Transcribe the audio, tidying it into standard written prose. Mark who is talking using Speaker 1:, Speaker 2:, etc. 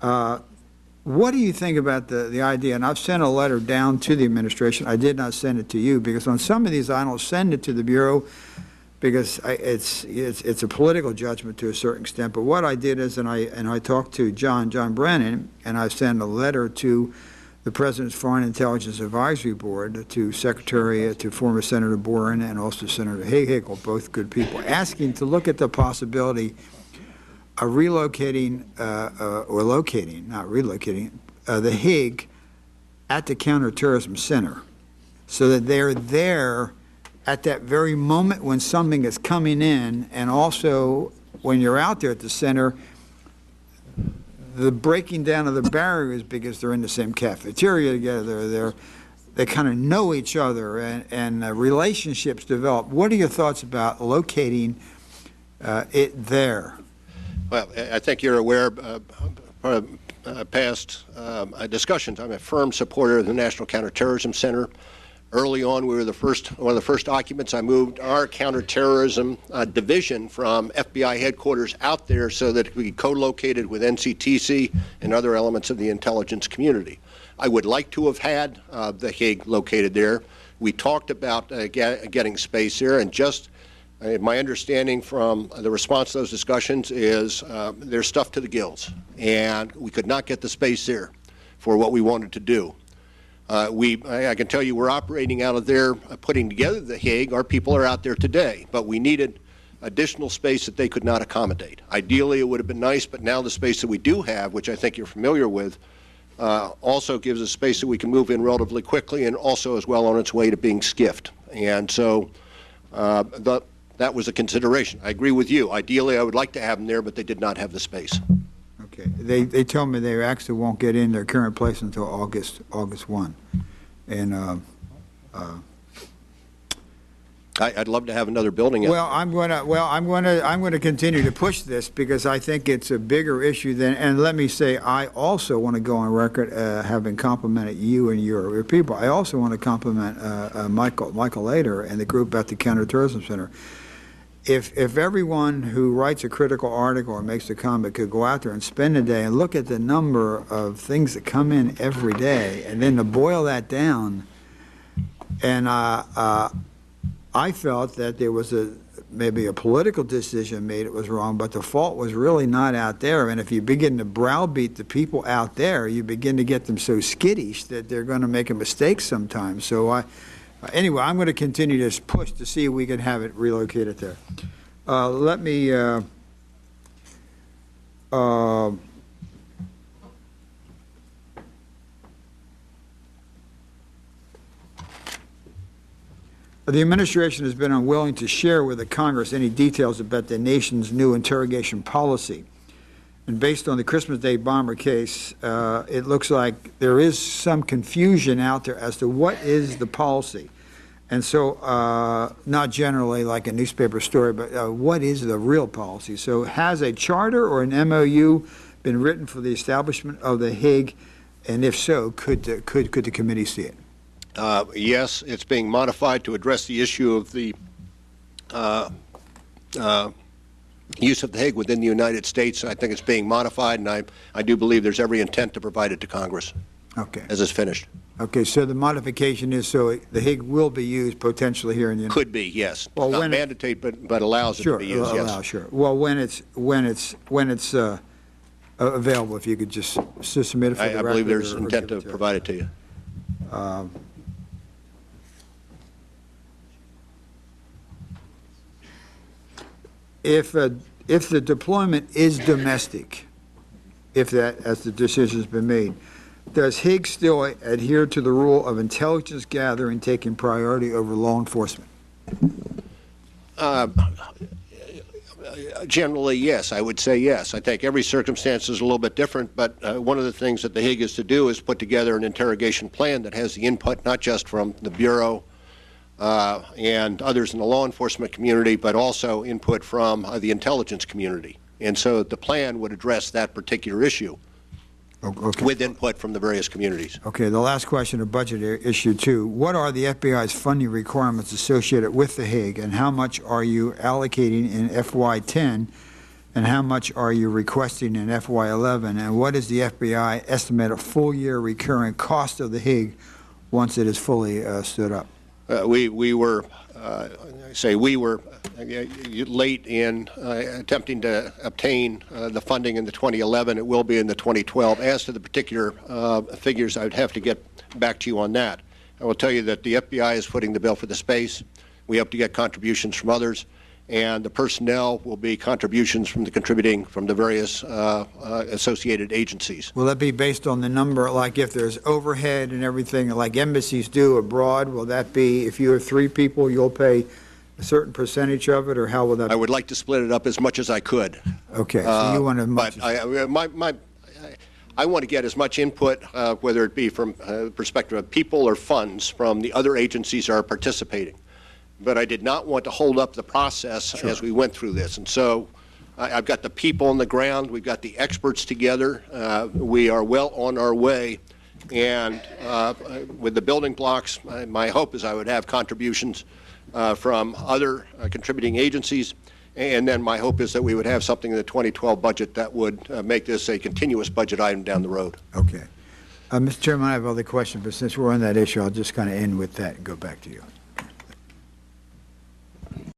Speaker 1: What do you think about the idea? And I've sent a letter down to the administration. I did not send it to you because on some of these I don't send it to the Bureau because it's a political judgment to a certain extent. But what I did is, and I talked to John Brennan, and I sent a letter to the President's Foreign Intelligence Advisory Board, to former Senator Boren and also Senator Hagel, both good people, asking to look at the possibility of relocating or locating, not relocating, the Hague at the Counterterrorism Center so that they're there at that very moment when something is coming in, and also when you're out there at the center, the breaking down of the barriers because they're in the same cafeteria together, they kind of know each other, and relationships develop. What are your thoughts about locating it there?
Speaker 2: Well, I think you're aware of past discussions. I'm a firm supporter of the National Counterterrorism Center. Early on, we were one of the first occupants. I moved our counterterrorism division from FBI headquarters out there so that it could be co-located with NCTC and other elements of the intelligence community. I would like to have had the Hague located there. We talked about getting space there, and just my understanding from the response to those discussions is there's stuff to the gills, and we could not get the space there for what we wanted to do. I can tell you we're operating out of there, putting together the Hague. Our people are out there today, but we needed additional space that they could not accommodate. Ideally, it would have been nice, but now the space that we do have, which I think you're familiar with, also gives us space that we can move in relatively quickly, and also is well on its way to being skiffed. And so that was a consideration. I agree with you. Ideally, I would like to have them there, but they did not have the space.
Speaker 1: Okay. They told me they actually won't get in their current place until August 1, and
Speaker 2: I'd love to have another building.
Speaker 1: Well, I'm going to continue to push this because I think it's a bigger issue than. And let me say, I also want to go on record, having complimented you and your people. I also want to compliment Michael Lader and the group at the Counterterrorism Center. If everyone who writes a critical article or makes a comment could go out there and spend a day and look at the number of things that come in every day, and then to boil that down, and I felt that there was maybe a political decision made, it was wrong, but the fault was really not out there. And if you begin to browbeat the people out there, you begin to get them so skittish that they're going to make a mistake sometimes. So anyway, I'm going to continue this push to see if we can have it relocated there. Let me the administration has been unwilling to share with the Congress any details about the nation's new interrogation policy. And based on the Christmas Day bomber case, it looks like there is some confusion out there as to what is the policy. And so, not generally like a newspaper story, but what is the real policy? So has a charter or an MOU been written for the establishment of the Hague? And if so, could the committee see it?
Speaker 2: Yes, it's being modified to address the issue of the use of the Hague within the United States. I think it's being modified, and I do believe there's every intent to provide it to Congress.
Speaker 1: Okay.
Speaker 2: As it's finished.
Speaker 1: Okay, so the modification is so the Hague will be used potentially here in the United States.
Speaker 2: Could be, yes.
Speaker 1: Well,
Speaker 2: not mandate, but allows it to be used. Yes.
Speaker 1: Sure. Well, when it's available, if you could just submit it for the record.
Speaker 2: I believe there's intent to provide it to you.
Speaker 1: If the deployment is domestic, if that, as the decision has been made, does Hague still adhere to the rule of intelligence gathering taking priority over law enforcement?
Speaker 2: Generally, yes. I would say yes. I think every circumstance is a little bit different, but one of the things that the Hague is to do is put together an interrogation plan that has the input not just from the Bureau and others in the law enforcement community, but also input from the intelligence community. And so the plan would address that particular issue. Okay. With input from the various communities.
Speaker 1: Okay, the last question, a budget issue too. What are the FBI's funding requirements associated with the Hague, and how much are you allocating in FY10 And how much are you requesting in FY11? And what is the FBI estimated full-year recurring cost of the HIG once it is fully stood up?
Speaker 2: We were late in attempting to obtain the funding in the 2011. It will be in the 2012. As to the particular figures, I would have to get back to you on that. I will tell you that the FBI is footing the bill for the space. We hope to get contributions from others, and the personnel will be contributions from the various associated agencies.
Speaker 1: Will that be based on the number, like if there's overhead and everything, like embassies do abroad? Will that be, if you have 3 people, you'll pay a certain percentage of it, or how will that be?
Speaker 2: I would like to split it up as much as I could.
Speaker 1: Okay, so you want to...
Speaker 2: But I want to get as much input, whether it be from the perspective of people or funds, from the other agencies that are participating. But I did not want to hold up the process as we went through this. And so I've got the people on the ground. We've got the experts together. We are well on our way. And with the building blocks, my hope is I would have contributions from other contributing agencies. And then my hope is that we would have something in the 2012 budget that would make this a continuous budget item down the road.
Speaker 1: Okay. Mr. Chairman, I have other questions, but since we're on that issue, I'll just kind of end with that and go back to you.